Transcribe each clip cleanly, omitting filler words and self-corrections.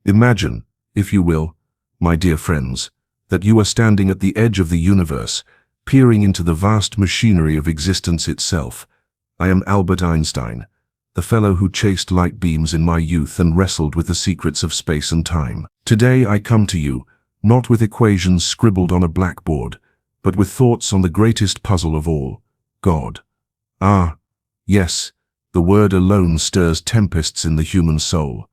Imagine, if you will, my dear friends, that you are standing at the edge of the universe, peering into the vast machinery of existence itself. I am Albert Einstein, the fellow who chased light beams in my youth and wrestled with the secrets of space and time. Today I come to you, not with equations scribbled on a blackboard, but with thoughts on the greatest puzzle of all, God. Ah, yes, the word alone stirs tempests in the human soul.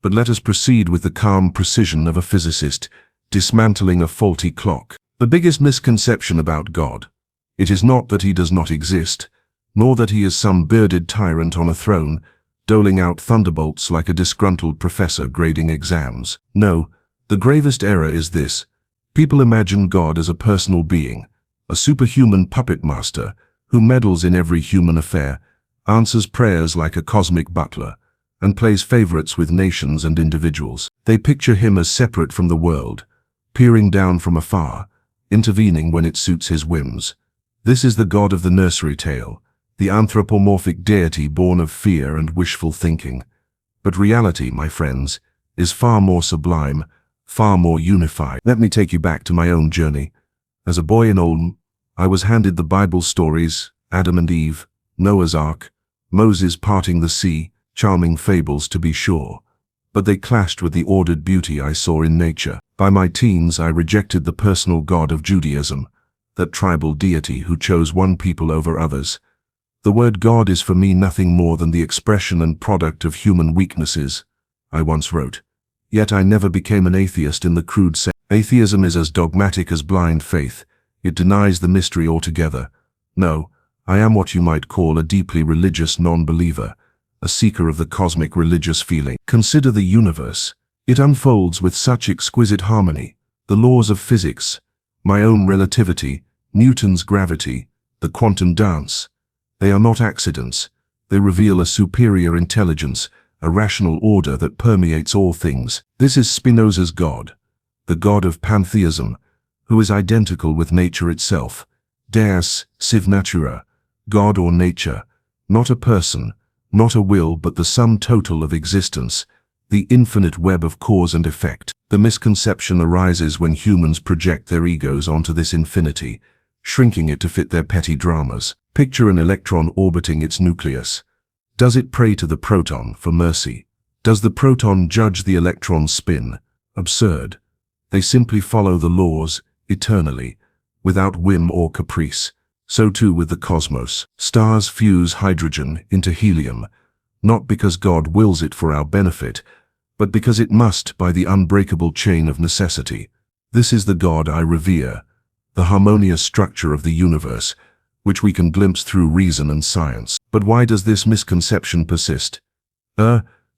But let us proceed with the calm precision of a physicist, dismantling a faulty clock. The biggest misconception about God. It is not that he does not exist, nor that he is some bearded tyrant on a throne, doling out thunderbolts like a disgruntled professor grading exams. No, the gravest error is this. People imagine God as a personal being, a superhuman puppet master who meddles in every human affair, answers prayers like a cosmic butler, and plays favorites with nations and individuals. They picture him as separate from the world, peering down from afar, intervening when it suits his whims. This is the God of the nursery tale, the anthropomorphic deity born of fear and wishful thinking. But reality, my friends, is far more sublime, far more unified. Let me take you back to my own journey. As a boy in Oldham, I was handed the Bible stories, Adam and Eve, Noah's Ark, Moses parting the sea, charming fables to be sure. But they clashed with the ordered beauty I saw in nature. By my teens, I rejected the personal God of Judaism, that tribal deity who chose one people over others. The word God is for me nothing more than the expression and product of human weaknesses, I once wrote. Yet I never became an atheist in the crude sense. Atheism is as dogmatic as blind faith. It denies the mystery altogether. No, I am what you might call a deeply religious non-believer, a seeker of the cosmic religious feeling. Consider the universe. It unfolds with such exquisite harmony. The laws of physics, my own relativity, Newton's gravity, the quantum dance. They are not accidents. They reveal a superior intelligence, a rational order that permeates all things. This is Spinoza's God, the God of Pantheism, who is identical with nature itself. Deus, sive Natura, God or nature, not a person, not a will, but the sum total of existence, the infinite web of cause and effect. The misconception arises when humans project their egos onto this infinity, shrinking it to fit their petty dramas. Picture an electron orbiting its nucleus. Does it pray to the proton for mercy? Does the proton judge the electron's spin? Absurd. They simply follow the laws, eternally, without whim or caprice. So too with the cosmos. Stars fuse hydrogen into helium, not because God wills it for our benefit, but because it must by the unbreakable chain of necessity. This is the God I revere, the harmonious structure of the universe, which we can glimpse through reason and science. But why does this misconception persist?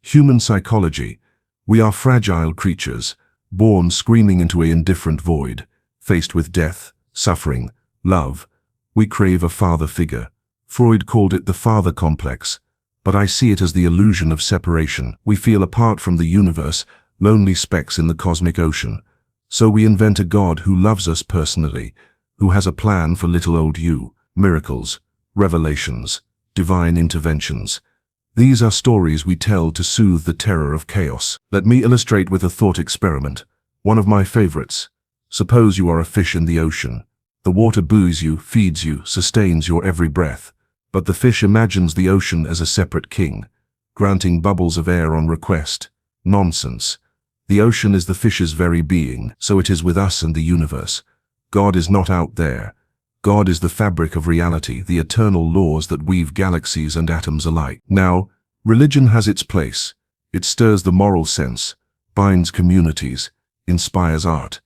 Human psychology. We are fragile creatures, born screaming into an indifferent void. Faced with death, suffering, love, we crave a father figure. Freud called it the father complex, but I see it as the illusion of separation. We feel apart from the universe, lonely specks in the cosmic ocean. So we invent a God who loves us personally, who has a plan for little old you. Miracles, revelations, divine interventions. These are stories we tell to soothe the terror of chaos. Let me illustrate with a thought experiment, one of my favorites. Suppose you are a fish in the ocean. The water buoys you, feeds you, sustains your every breath. But the fish imagines the ocean as a separate king, granting bubbles of air on request. Nonsense. The ocean is the fish's very being, so it is with us and the universe. God is not out there. God is the fabric of reality, the eternal laws that weave galaxies and atoms alike. Now, religion has its place. It stirs the moral sense, binds communities, inspires art.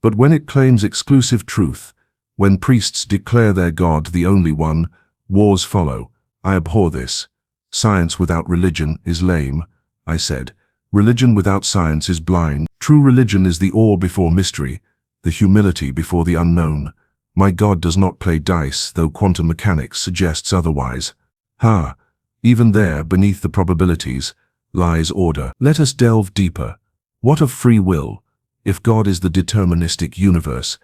But when it claims exclusive truth, when priests declare their God the only one, wars follow. I abhor this. Science without religion is lame, I said. Religion without science is blind. True religion is the awe before mystery, the humility before the unknown. My God does not play dice, though quantum mechanics suggests otherwise. Even there, beneath the probabilities, lies order. Let us delve deeper. What of free will? If God is the deterministic universe,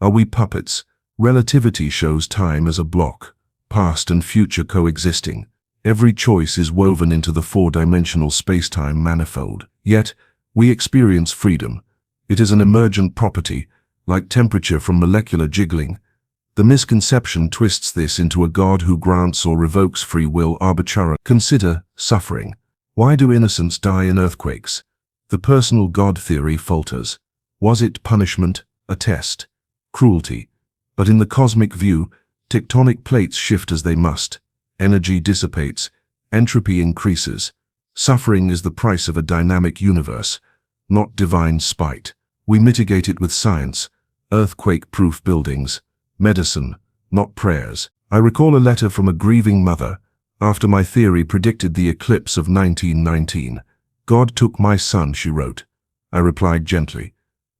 are we puppets? Relativity shows time as a block, past and future coexisting. Every choice is woven into the four-dimensional space-time manifold. Yet, We experience freedom. It is an emergent property, like temperature from molecular jiggling. The misconception twists this into a God who grants or revokes free will arbitrarily. Consider suffering. Why do innocents die in earthquakes? The personal God theory falters. Was it punishment, a test, cruelty? But in the cosmic view, tectonic plates shift as they must. Energy dissipates, entropy increases. Suffering is the price of a dynamic universe, not divine spite. We mitigate it with science, earthquake-proof buildings, medicine, not prayers. I recall a letter from a grieving mother after my theory predicted the eclipse of 1919. God took my son, she wrote. I replied gently.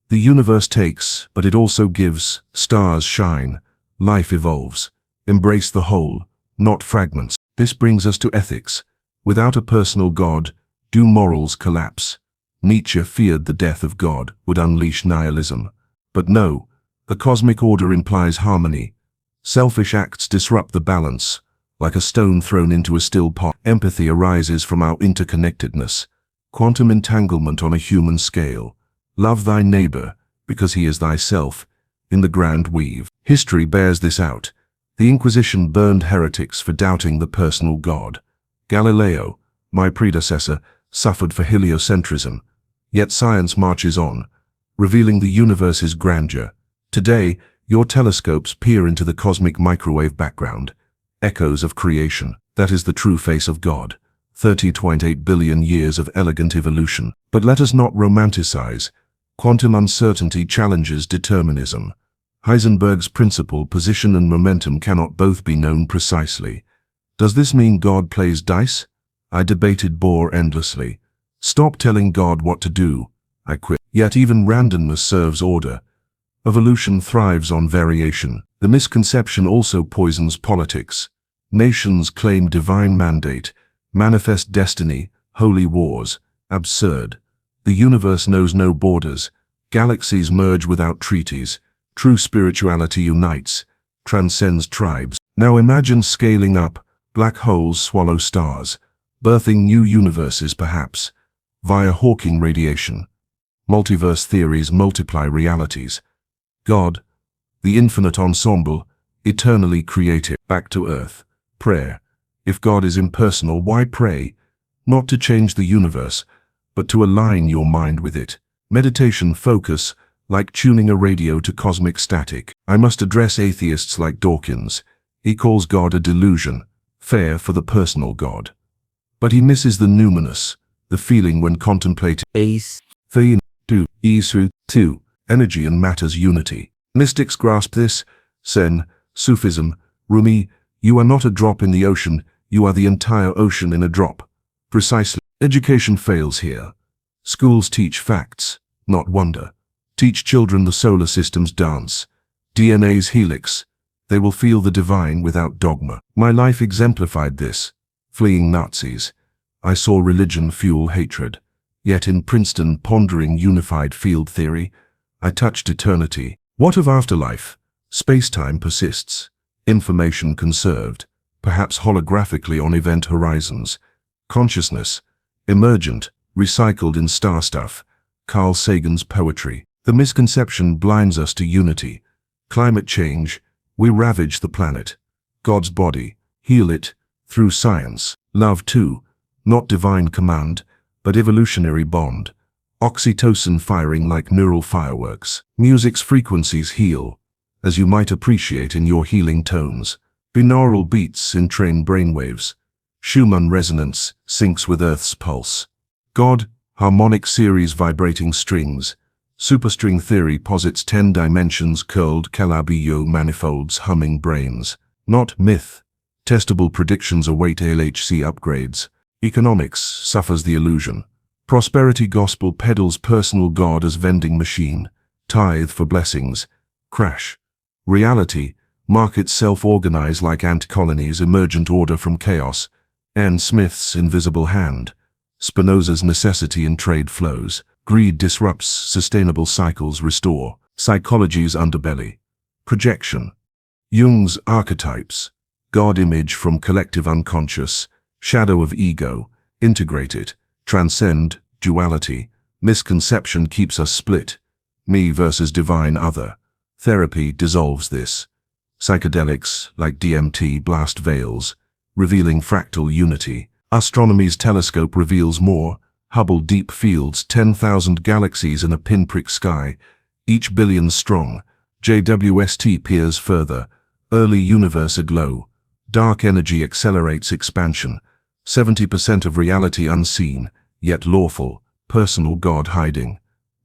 The universe takes, but it also gives. Stars shine. Life evolves. Embrace the whole, not fragments. This brings us to ethics. Without a personal God, do morals collapse? Nietzsche feared the death of God would unleash nihilism. But no, the cosmic order implies harmony. Selfish acts disrupt the balance, like a stone thrown into a still pot. Empathy arises from our interconnectedness. Quantum entanglement on a human scale. Love thy neighbor, because he is thyself, in the grand weave. History bears this out. The Inquisition burned heretics for doubting the personal God. Galileo, my predecessor, suffered for heliocentrism. Yet science marches on, revealing the universe's grandeur. Today, your telescopes peer into the cosmic microwave background. Echoes of creation. That is the true face of God. 30.8 billion years of elegant evolution. But let us not romanticize. Quantum uncertainty challenges determinism. Heisenberg's principle, position and momentum cannot both be known precisely. Does this mean God plays dice? I debated Bohr endlessly. Stop telling God what to do, I quit. Yet even randomness serves order. Evolution thrives on variation. The misconception also poisons politics. Nations claim divine mandate, manifest destiny, holy wars. Absurd. The universe knows no borders. Galaxies merge without treaties. True spirituality unites, transcends tribes. Now imagine scaling up. Black holes swallow stars, birthing new universes perhaps, via Hawking radiation. Multiverse theories multiply realities. God, the infinite ensemble, eternally creative. Back to earth. Prayer. If God is impersonal, why pray? Not to change the universe, but to align your mind with it. Meditation focus, like tuning a radio to cosmic static. I must address atheists like Dawkins. He calls God a delusion, fair for the personal God. But he misses the numinous, the feeling when contemplating. Ace. 3, 2, Isu, 2, energy and matter's unity. Mystics grasp this. Zen, Sufism, Rumi, you are not a drop in the ocean, you are the entire ocean in a drop. Precisely. Education fails here. Schools teach facts, not wonder. Teach children the solar system's dance, DNA's helix. They will feel the divine without dogma. My life exemplified this. Fleeing Nazis, I saw religion fuel hatred. Yet in Princeton, pondering unified field theory, I touched eternity. What of afterlife? Space-time persists. Information conserved, perhaps holographically on event horizons. Consciousness, emergent, recycled in star stuff. Carl Sagan's poetry. The misconception blinds us to unity. Climate change, we ravage the planet. God's body, heal it, through science. Love too, not divine command, but evolutionary bond. Oxytocin firing like neural fireworks. Music's frequencies heal, as you might appreciate in your healing tones. Binaural beats entrain brainwaves. Schumann resonance syncs with Earth's pulse. God, harmonic series vibrating strings. Superstring theory posits 10 dimensions curled Calabi-Yau manifolds humming brains. Not myth. Testable predictions await LHC upgrades. Economics suffers the illusion. Prosperity gospel peddles personal God as vending machine. Tithe for blessings. Crash. Reality. Markets self-organize like ant colonies, emergent order from chaos. Anne Smith's invisible hand. Spinoza's necessity in trade flows. Greed disrupts, sustainable cycles restore. Psychology's underbelly. Projection. Jung's archetypes. God image from collective unconscious. Shadow of ego. Integrate it. Transcend duality. Misconception keeps us split. Me versus divine other. Therapy dissolves this. Psychedelics, like DMT, blast veils, revealing fractal unity. Astronomy's telescope reveals more. Hubble deep fields, 10,000 galaxies in a pinprick sky, each billion strong. JWST peers further. Early universe aglow. Dark energy accelerates expansion. 70% of reality unseen, yet lawful. Personal God hiding.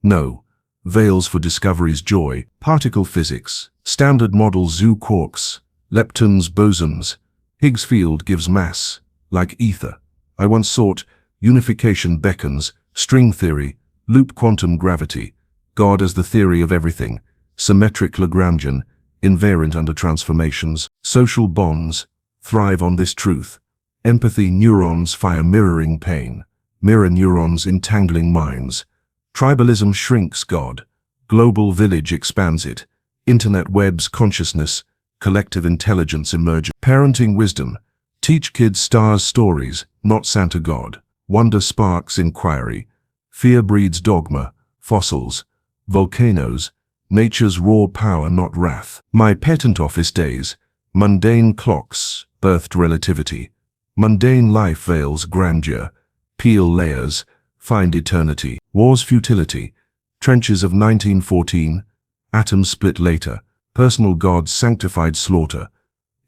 No. Veils for discovery's joy. Particle physics. Standard model zoo quarks. Leptons, bosons. Higgs field gives mass. Like ether. I once sought. Unification beckons. String theory. Loop quantum gravity. God as the theory of everything. Symmetric Lagrangian. Invariant under transformations. Social bonds. Thrive on this truth. Empathy neurons fire mirroring pain. Mirror neurons entangling minds. Tribalism shrinks God. Global village expands it. Internet webs consciousness. Collective intelligence emerges. Parenting wisdom. Teach kids stars stories, not Santa God. Wonder sparks inquiry. Fear breeds dogma. Fossils. Volcanoes. Nature's raw power, not wrath. My patent office days. Mundane clocks birthed relativity. Mundane life veils grandeur. Peel layers. Find eternity. War's futility. Trenches of 1914. Atoms split later. Personal gods sanctified slaughter.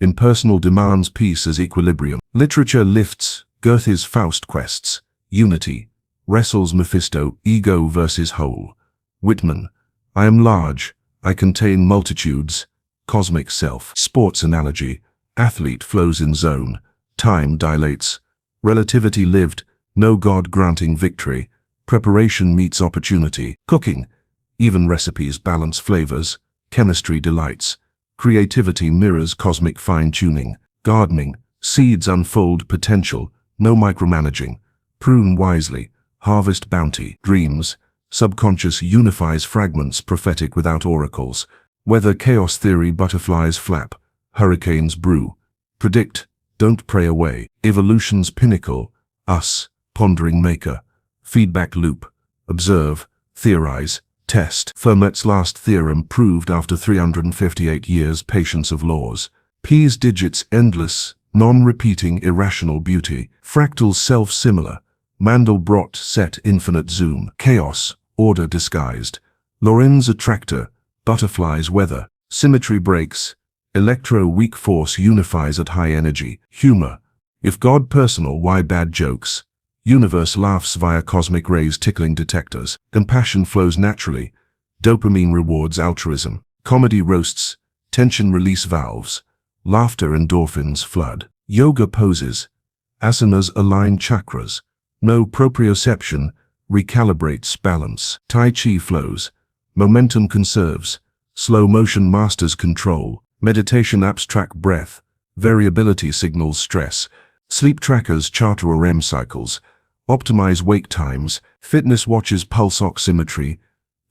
Impersonal demands peace as equilibrium. Literature lifts Goethe's Faust quests. Unity. Wrestles Mephisto, ego versus whole. Whitman. I am large. I contain multitudes. Cosmic self. Sports analogy. Athlete flows in zone. Time dilates. Relativity lived. No God granting victory. Preparation meets opportunity. Cooking. Even recipes balance flavors. Chemistry delights. Creativity mirrors cosmic fine-tuning. Gardening. Seeds unfold potential. No micromanaging. Prune wisely. Harvest bounty. Dreams. Subconscious unifies fragments prophetic without oracles. Weather chaos theory butterflies flap. Hurricanes brew. Predict. Don't pray away. Evolution's pinnacle. Us. Pondering maker. Feedback loop. Observe. Theorize. Test. Fermat's last theorem proved after 358 years patience of laws. P's digits endless. Non-repeating irrational beauty. Fractal self-similar. Mandelbrot set infinite zoom. Chaos. Order disguised. Lorenz attractor. Butterflies weather. Symmetry breaks. Electro-weak force unifies at high energy. Humor. If God personal, why bad jokes? Universe laughs via cosmic rays tickling detectors. Compassion flows naturally. Dopamine rewards altruism. Comedy roasts. Tension release valves. Laughter endorphins flood. Yoga poses. Asanas align chakras. No proprioception. Recalibrates balance. Tai Chi flows. Momentum conserves. Slow motion masters control. Meditation abstract breath. Variability signals stress. Sleep trackers chart REM cycles. Optimize wake times. Fitness watches pulse oximetry.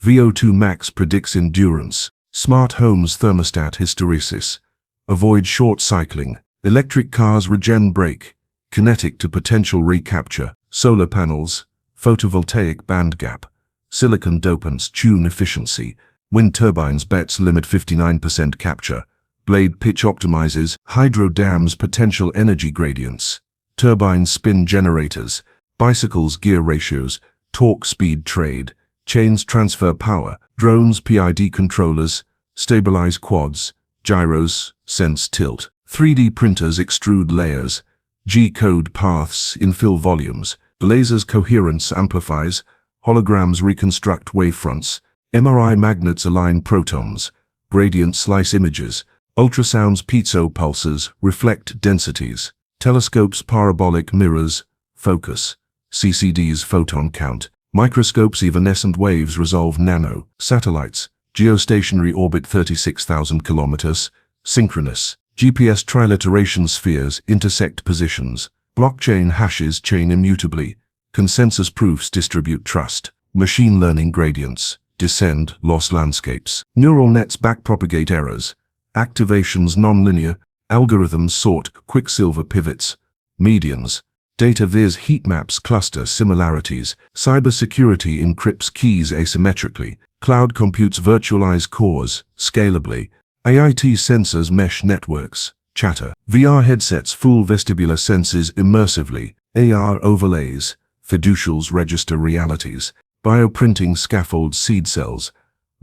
VO2 max predicts endurance. Smart homes thermostat hysteresis. Avoid short cycling. Electric cars regen brake. Kinetic to potential recapture. Solar panels. Photovoltaic band gap. Silicon dopants tune efficiency. Wind turbines bets limit 59% capture. Blade pitch optimizes. Hydro dams potential energy gradients. Turbines spin generators. Bicycles gear ratios. Torque speed trade. Chains transfer power. Drones PID controllers. Stabilize quads. Gyros sense tilt. 3D printers extrude layers. G-code paths infill volumes. Lasers coherence amplifies. Holograms reconstruct wavefronts. MRI magnets align protons. Gradient slice images. Ultrasounds piezo pulses reflect densities. Telescopes parabolic mirrors focus. CCD's photon count. Microscopes evanescent waves resolve nano. Satellites. Geostationary orbit 36,000 kilometers. Synchronous. GPS triliteration spheres intersect positions. Blockchain hashes chain immutably. Consensus proofs distribute trust. Machine learning gradients. Descend loss landscapes. Neural nets backpropagate errors. Activations nonlinear. Algorithms sort quicksilver pivots. Medians. Data viz heat maps cluster similarities. Cybersecurity encrypts keys asymmetrically. Cloud computes virtualize cores, scalably. AIT sensors mesh networks. Chatter. VR headsets fool vestibular senses immersively. AR overlays. Fiducials register realities. Bioprinting scaffolds seed cells.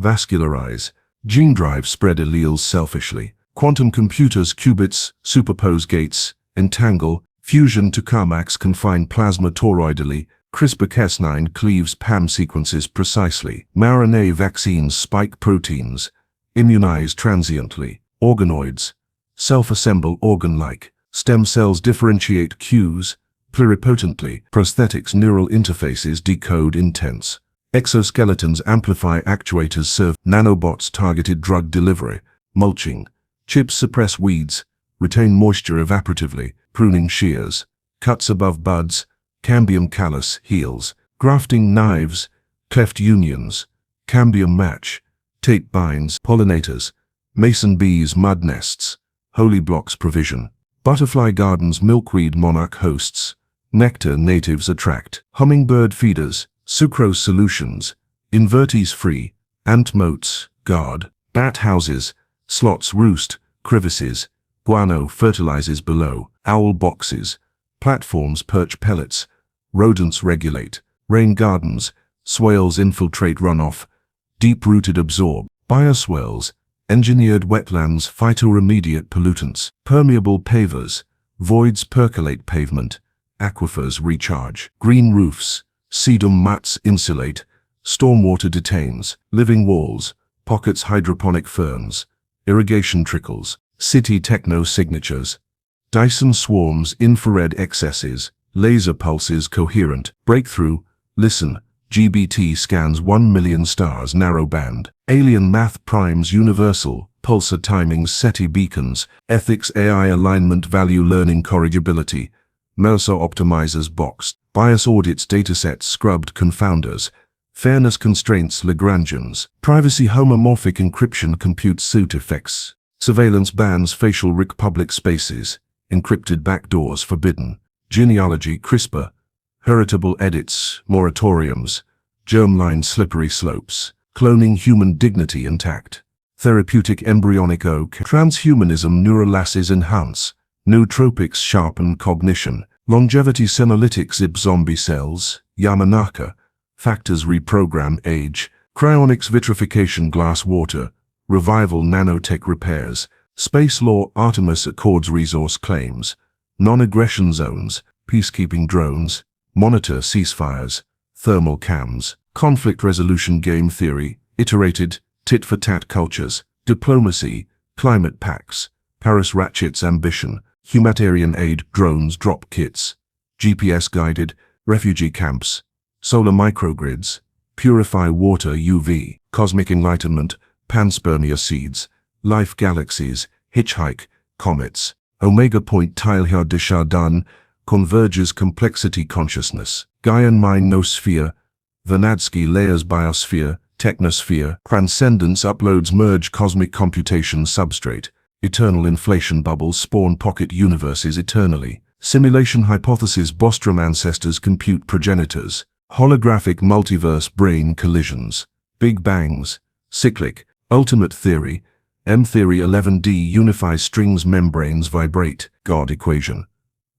Vascularize. Gene drive spread alleles selfishly. Quantum computers qubits, superpose gates, entangle. Fusion tokamaks confine plasma toroidally. CRISPR-Cas9 cleaves PAM sequences precisely. mRNA vaccines spike proteins. Immunize transiently. Organoids. Self-assemble organ-like. Stem cells differentiate cues. Pluripotently. Prosthetics neural interfaces decode intents. Exoskeletons amplify actuators serve. Nanobots targeted drug delivery. Mulching. Chips suppress weeds. Retain moisture evaporatively. Pruning shears. Cuts above buds. Cambium callus heals. Grafting knives. Cleft unions. Cambium match. Tape binds. Pollinators. Mason bees mud nests. Holy blocks provision. Butterfly gardens milkweed monarch hosts. Nectar natives attract. Hummingbird feeders. Sucrose solutions. Invertees free. Ant moats. Guard. Bat houses. Slots roost. Crevices. Guano fertilizes below. Owl boxes. Platforms perch pellets. Rodents regulate. Rain gardens. Swales infiltrate runoff. Deep-rooted absorb. Bioswales. Engineered wetlands phytoremediate pollutants. Permeable pavers. Voids percolate pavement. Aquifers recharge. Green roofs. Sedum mats insulate. Stormwater detains. Living walls. Pockets hydroponic ferns. Irrigation trickles. City techno signatures. Dyson swarms infrared excesses. Laser pulses coherent. Breakthrough. Listen. GBT scans 1 million stars narrowband. Alien math primes universal. Pulsar timings SETI beacons. Ethics AI alignment value learning corrigibility. MERSA optimizers boxed. Bias audits datasets scrubbed confounders. Fairness constraints Lagrangians. Privacy homomorphic encryption compute suit effects. Surveillance bans facial RIC public spaces. Encrypted backdoors forbidden. Genealogy CRISPR. Heritable edits, moratoriums. Germline slippery slopes. Cloning human dignity intact. Therapeutic embryonic oak. Transhumanism neurolases enhance. Nootropics sharpen cognition. Longevity senolytics ib zombie cells. Yamanaka. Factors reprogram age. Cryonics vitrification glass water. Revival nanotech repairs. Space law Artemis Accords resource claims. Non-aggression zones. Peacekeeping drones. Monitor ceasefires. Thermal cams. Conflict resolution game theory. Iterated. Tit-for-tat cultures. Diplomacy. Climate pacts. Paris ratchets ambition. Humanitarian aid drones drop kits. GPS guided. Refugee camps. Solar microgrids. Purify water UV. Cosmic enlightenment. Panspermia seeds. Life galaxies. Hitchhike. Comets. Omega point Teilhaar de Chardin. Converges complexity consciousness. Gaian mind noosphere. Vernadsky layers biosphere. Technosphere. Transcendence uploads merge cosmic computation substrate. Eternal inflation bubbles spawn pocket universes eternally. Simulation hypothesis Bostrom ancestors compute progenitors. Holographic multiverse brain collisions. Big bangs. Cyclic. Ultimate theory. M-theory 11D unifies strings membranes vibrate. God equation.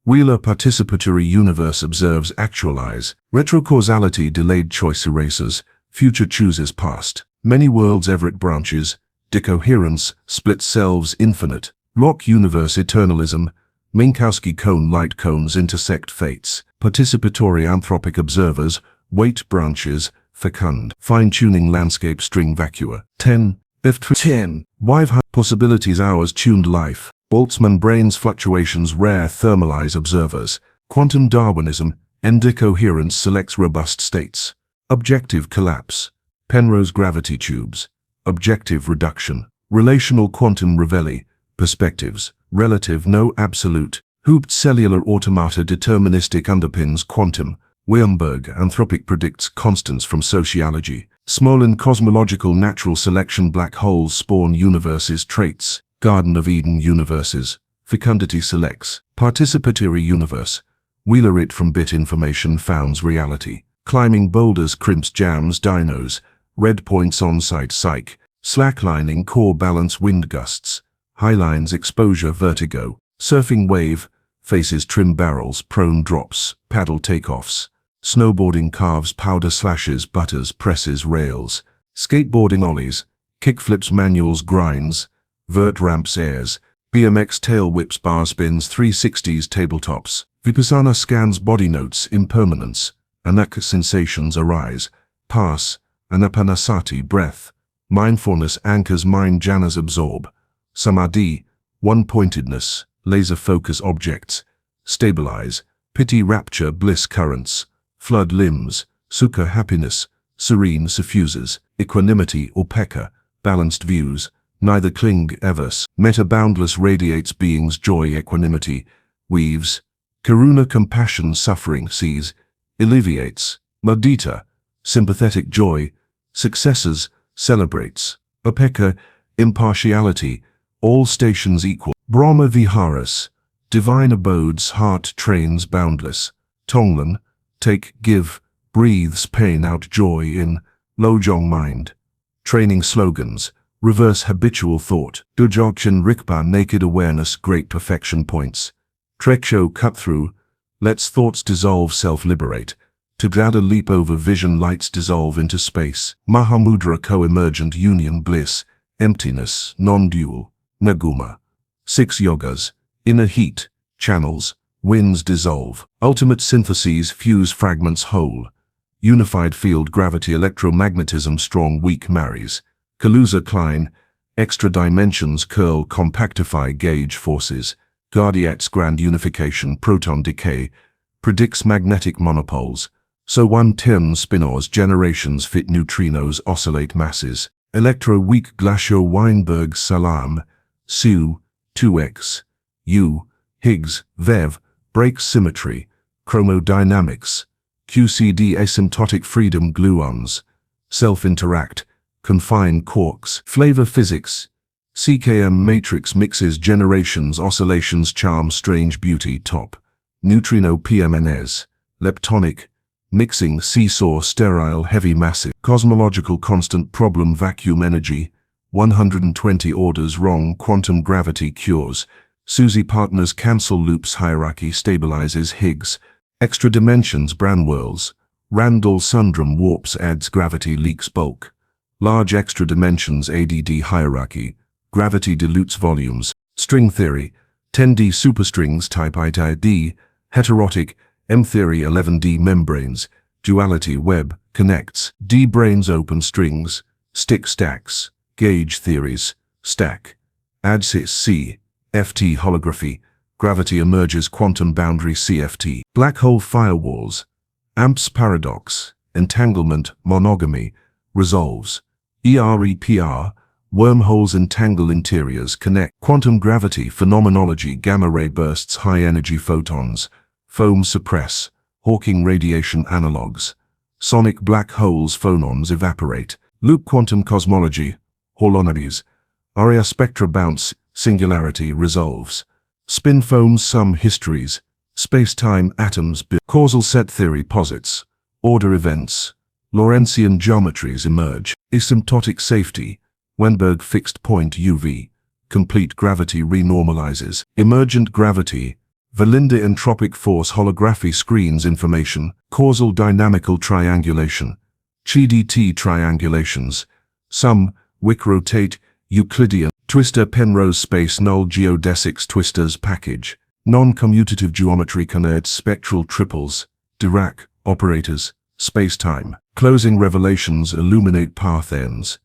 Wheeler participatory universe observes actualize. Retrocausality delayed choice erasers. Future chooses past. Many worlds Everett branches. Decoherence split selves infinite. Lock universe eternalism. Minkowski cone light cones intersect fates. Participatory anthropic observers. Weight branches. Fecund. Fine-tuning landscape string vacua. 10. F10. Wive possibilities hours tuned life. Boltzmann brains fluctuations rare thermalize observers. Quantum Darwinism. Endecoherence selects robust states. Objective collapse. Penrose gravity tubes. Objective reduction. Relational quantum reveille. Perspectives. Relative no absolute. Hooped cellular automata deterministic underpins quantum. Weamberg anthropic predicts constants from sociology. Smolin cosmological natural selection black holes spawn universes traits. Garden of Eden universes. Fecundity selects. Participatory universe. Wheeler it from bit information founds reality. Climbing boulders crimps jams dinos, red points on-site psych, slacklining core balance wind gusts, highlines exposure vertigo, surfing wave, faces trim barrels prone drops, paddle takeoffs, snowboarding carves powder slashes butters presses rails, skateboarding ollies, kickflips manuals grinds, vert ramps airs, BMX tail whips bar spins 360s tabletops, Vipassana scans body notes impermanence, Anaka sensations arise, pass, anapanasati breath, mindfulness anchors mind jhanas absorb, samadhi, one-pointedness, laser focus objects, stabilize, piti rapture bliss currents, flood limbs, sukha happiness, serene suffuses, equanimity upekkha, balanced views, neither cling evers, meta boundless radiates being's joy equanimity, weaves, karuna compassion suffering sees, alleviates, mudita, sympathetic joy, successes, celebrates, upekkha, impartiality, all stations equal, Brahma viharas, divine abodes heart trains boundless, Tonglen, take, give, breathes pain out joy in, Lojong mind, training slogans, reverse habitual thought, Dujokchen Rikpa naked awareness great perfection points, Treksho cut through, lets thoughts dissolve self-liberate, Tugada leap over vision lights dissolve into space, Mahamudra co-emergent union bliss, emptiness, non-dual, Naguma. 6 yogas, inner heat, channels, winds dissolve, ultimate syntheses fuse fragments whole, unified field gravity electromagnetism strong weak marries, Kaluza Klein, extra dimensions curl compactify gauge forces, Guardiate's grand unification proton decay, predicts magnetic monopoles, so 110 Spinoza's generations fit neutrinos oscillate masses, electro weak glacial Weinberg Salam, Su, 2x, U, Higgs, Vev, breaks symmetry, chromodynamics, QCD asymptotic freedom gluons, self-interact, confine quarks, flavor physics, CKM matrix mixes generations oscillations charm strange beauty top, neutrino PMNS, leptonic, mixing seesaw sterile heavy massive, cosmological constant problem vacuum energy, 120 orders wrong quantum gravity cures, Suzy partners cancel loops hierarchy stabilizes Higgs, extra dimensions Branwells, Randall Sundrum warps adds gravity leaks bulk, large extra dimensions ADD hierarchy, gravity dilutes volumes, string theory, 10D superstrings type I-D, heterotic, M-theory 11D membranes, duality web, connects, D brains open strings, stick stacks, gauge theories, stack, ADSIS C, FT holography, gravity emerges quantum boundary CFT, black hole firewalls, AMPS paradox, entanglement, monogamy, resolves, EREPR, wormholes entangle interiors connect, quantum gravity phenomenology gamma ray bursts high energy photons, foam suppress, Hawking radiation analogues, sonic black holes phonons evaporate, loop quantum cosmology, holonides, Aria spectra bounce, singularity resolves, spin foams sum histories, space-time atoms causal set theory posits, order events, Lorentzian geometries emerge, asymptotic safety, Wenberg fixed point UV, complete gravity renormalizes, emergent gravity, Valinda entropic force holography screens information, causal dynamical triangulation, Chi-DT triangulations, sum, Wick rotate, Euclidean, twister Penrose space null geodesics twisters package, non-commutative geometry connects spectral triples, Dirac, operators, space-time, closing revelations illuminate path ends,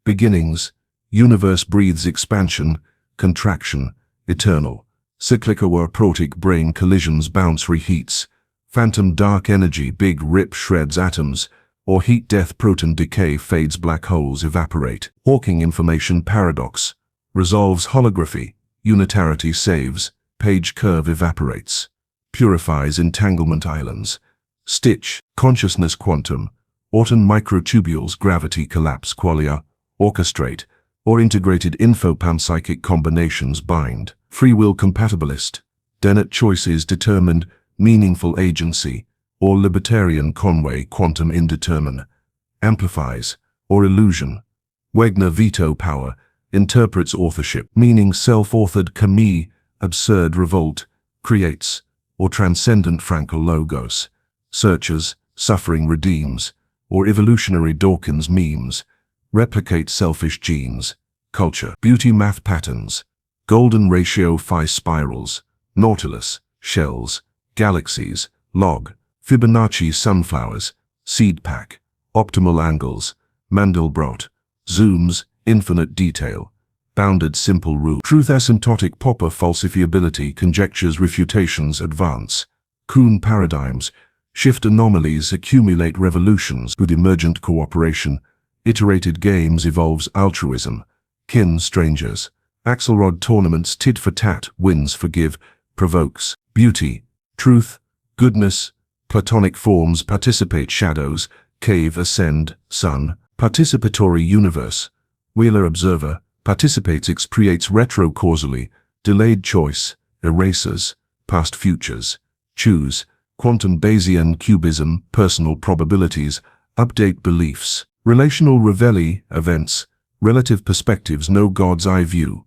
beginnings, universe breathes expansion, contraction, eternal, cyclical or protic brain collisions bounce reheats, phantom dark energy big rip shreds atoms, or heat death proton decay fades black holes evaporate, Hawking information paradox, resolves holography, unitarity saves, page curve evaporates, purifies entanglement islands, stitch, consciousness quantum, Orton microtubules gravity collapse qualia, orchestrate, or integrated info panpsychic combinations bind, free will compatibilist, Dennett choices determined, meaningful agency, or libertarian Conway quantum indeterminate, amplifies, or illusion. Wegner veto power, interprets authorship, meaning self-authored Camus, absurd revolt, creates, or transcendent Frankel logos, searches, suffering redeems, or evolutionary Dawkins memes, replicate selfish genes, culture, beauty math patterns, golden ratio phi spirals, nautilus, shells, galaxies, log, Fibonacci sunflowers, seed pack, optimal angles, Mandelbrot, zooms, infinite detail, bounded simple rule, truth asymptotic Popper falsifiability conjectures refutations advance, Kuhn paradigms, shift anomalies accumulate revolutions with emergent cooperation, iterated games evolves altruism, kin strangers, Axelrod tournaments tit for tat wins forgive, provokes, beauty, truth, goodness, Platonic forms participate shadows, cave ascend, sun, participatory universe, Wheeler observer, participates creates retro-causally, delayed choice, erasers, past futures, choose, quantum Bayesian cubism, personal probabilities, update beliefs, relational reveille, events, relative perspectives no God's eye view,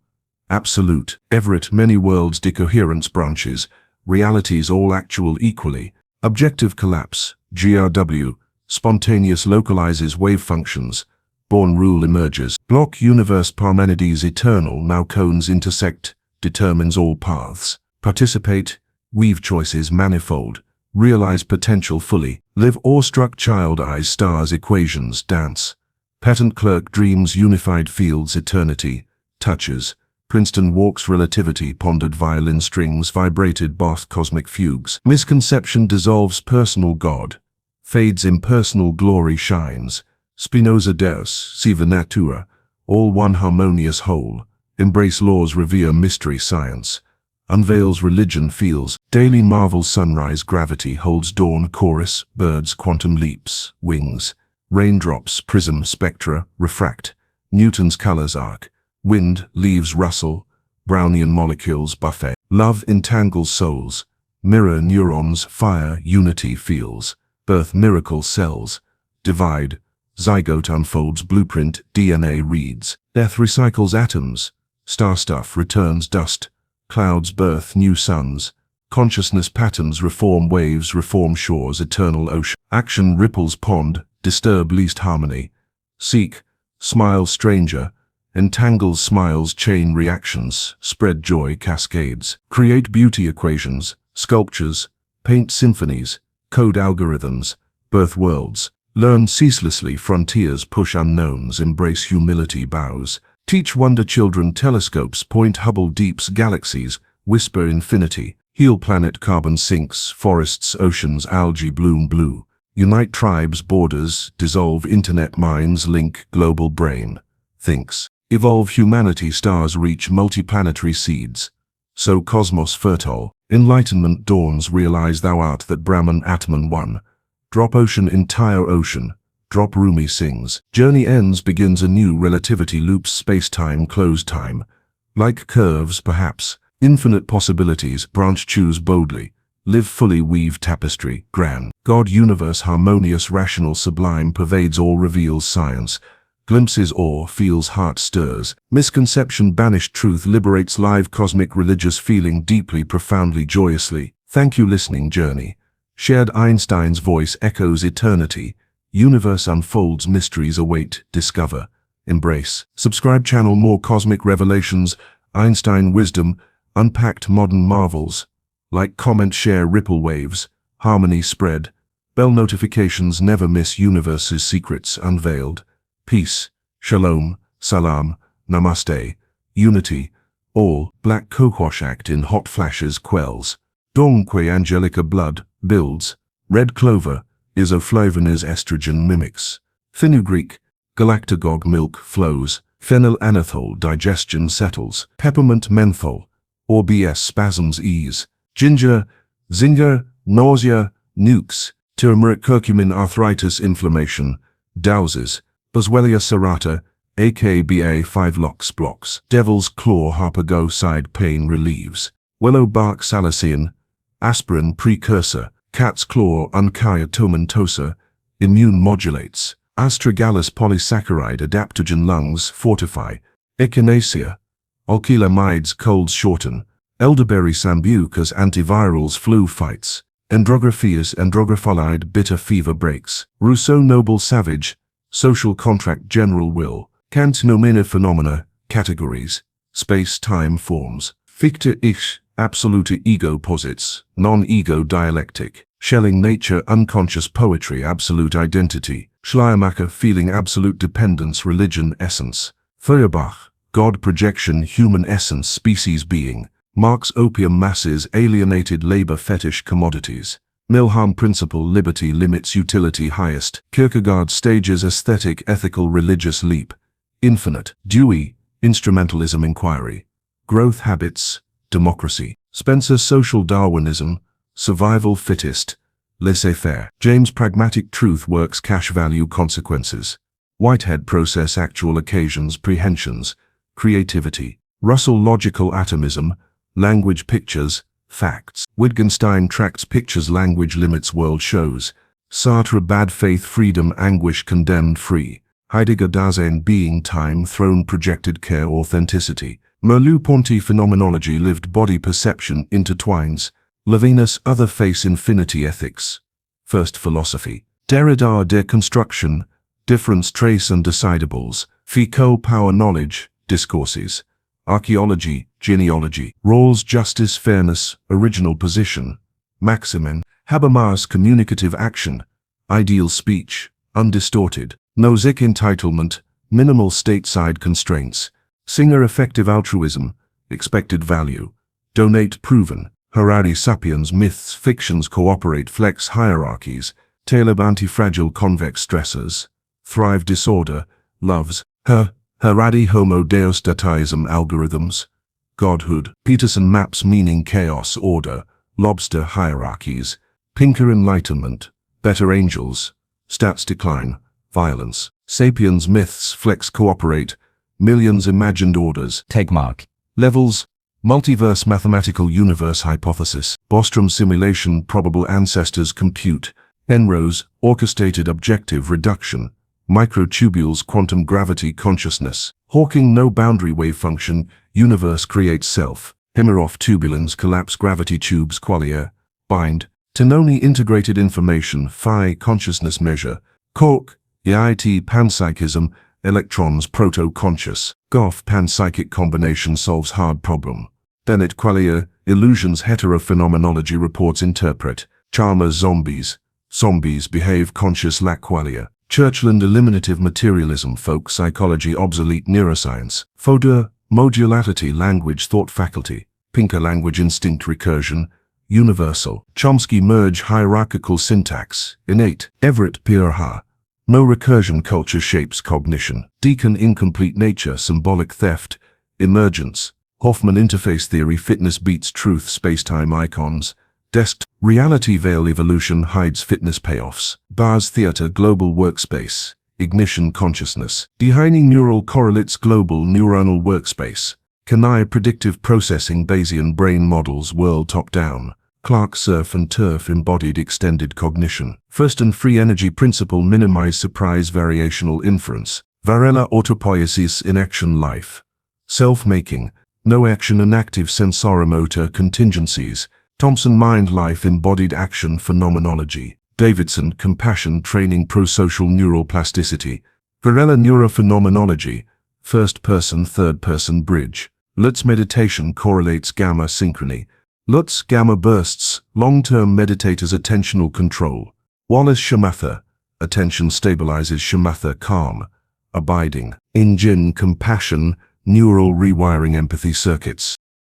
absolute, Everett many worlds decoherence branches, realities all actual equally, objective collapse, GRW, spontaneous localizes wave functions, Born rule emerges, block universe Parmenides eternal now cones intersect, determines all paths, participate, weave choices manifold, realize potential fully, live awestruck child eyes stars equations dance, patent clerk dreams unified fields eternity, touches, Princeton walks relativity pondered violin strings vibrated Bach cosmic fugues, misconception dissolves personal God, fades impersonal glory shines, Spinoza Deus, sive Natura, all one harmonious whole, embrace laws revere mystery science, unveils religion feels, daily marvel sunrise gravity holds dawn chorus, birds quantum leaps, wings, raindrops prism spectra, refract, Newton's colors arc, wind, leaves rustle, Brownian molecules buffet, love entangles souls, mirror neurons fire unity feels, birth miracle cells, divide, zygote unfolds blueprint DNA reads, death recycles atoms, star stuff returns dust, clouds birth new suns, consciousness patterns reform waves reform shores eternal ocean, action ripples pond, disturb least harmony, seek, smile stranger, entangles smiles chain reactions, spread joy cascades, create beauty equations, sculptures, paint symphonies, code algorithms, birth worlds, learn ceaselessly frontiers push unknowns embrace humility bows, teach wonder children telescopes point Hubble deeps galaxies, whisper infinity, heal planet carbon sinks, forests oceans algae bloom blue, unite tribes borders, dissolve internet minds link global brain, thinks, evolve humanity stars reach multiplanetary seeds, sow cosmos fertile, enlightenment dawns realize thou art that Brahman Atman one, drop ocean entire ocean, drop Rumi sings, journey ends begins anew relativity loops space-time close time, like curves perhaps, infinite possibilities branch choose boldly, live fully weave tapestry, grand, God universe harmonious rational sublime pervades all reveals science, glimpses awe feels heart stirs, misconception banished truth liberates live cosmic religious feeling deeply profoundly joyously, thank you listening journey. Shared Einstein's voice echoes eternity, universe unfolds mysteries await, discover, embrace. Subscribe channel more cosmic revelations, Einstein wisdom, unpacked modern marvels. Like comment share ripple waves, harmony spread, bell notifications never miss universe's secrets unveiled. Peace, shalom, salam, namaste, unity, all, black coquash act in hot flashes quells. Donque angelica blood, builds, red clover, isoflavones estrogen mimics. Fenugreek, galactagogue milk flows, phenylanethol digestion settles, peppermint menthol, ORBS spasms ease, ginger, zinger, nausea, nukes, turmeric curcumin arthritis inflammation, douses, Boswellia serrata, AKBA 5 locks blocks, devil's claw harpago side pain relieves, willow bark salicine, aspirin precursor, cat's claw Uncia tomentosa, immune modulates, astragalus polysaccharide adaptogen lungs fortify, echinacea, alkylamides colds shorten, elderberry sambucas antivirals flu fights, andrographias andrographylide bitter fever breaks, Rousseau noble savage, social contract general will, Kant nomina phenomena, categories, space-time forms, Fichte ich, absolute ego posits, non-ego dialectic, Schelling nature unconscious poetry absolute identity, Schleiermacher feeling absolute dependence religion essence, Feuerbach, God projection human essence species being, Marx opium masses alienated labor fetish commodities, Milham principle liberty limits utility highest, Kierkegaard stages aesthetic ethical religious leap, infinite, Dewey, instrumentalism inquiry, growth habits, democracy, Spencer social Darwinism, survival fittest, laissez-faire, James pragmatic truth works cash value consequences, Whitehead process actual occasions prehensions, creativity, Russell logical atomism, language pictures, facts, Wittgenstein tracts pictures language limits world shows, Sartre bad faith freedom anguish condemned free, Heidegger Dasein being time throne projected care authenticity, Merleau-Ponty phenomenology lived body perception intertwines, Levinus other face infinity ethics, first philosophy, Derrida deconstruction, difference trace undecidables, Foucault power knowledge, discourses, archaeology, genealogy, Rawls justice fairness, original position, Maximin, Habermas communicative action, ideal speech, undistorted, Nozick entitlement, minimal stateside constraints, Singer effective altruism, expected value, donate proven, Harari sapiens myths fictions cooperate flex hierarchies, Taleb anti-fragile convex stressors, thrive disorder, loves, Harari homo deus dataism algorithms, godhood, Peterson maps meaning chaos order, lobster hierarchies, Pinker enlightenment, better angels, stats decline, violence, sapiens myths flex cooperate, millions imagined orders, Tegmark, levels, multiverse mathematical universe hypothesis, Bostrom simulation probable ancestors compute, Penrose orchestrated objective reduction, microtubules quantum gravity consciousness, Hawking no boundary wave function, universe creates self, Himirov tubulins collapse gravity tubes qualia, bind, Tononi integrated information phi consciousness measure, Cork, EIT panpsychism, electrons proto-conscious, Goff panpsychic combination solves hard problem, Bennett qualia, illusions heterophenomenology reports interpret, Chalmers zombies behave conscious lack qualia, Churchland eliminative materialism folk psychology obsolete neuroscience, Fodor, modularity language thought faculty, Pinker language instinct recursion, universal, Chomsky merge hierarchical syntax, innate, Everett Pierha, no recursion culture shapes cognition, Deacon incomplete nature symbolic theft, emergence, Hoffman interface theory fitness beats truth spacetime icons, Desk, reality veil evolution hides fitness payoffs, Bars theater global workspace, ignition consciousness, Dehaene neural correlates global neuronal workspace, Kanai predictive processing Bayesian brain models world top-down, Clark surf and turf embodied extended cognition, first and free energy principle minimize surprise variational inference, Varela autopoiesis in action life, self-making, no action and active sensoromotor contingencies, Thompson mind life embodied action phenomenology, Davidson compassion training prosocial neural plasticity, Varela neurophenomenology, first person third person bridge, Lutz meditation correlates gamma synchrony, Lutz gamma bursts, long-term meditators attentional control, Wallace shamatha, attention stabilizes shamatha calm, abiding, engine compassion, neural rewiring empathy circuits.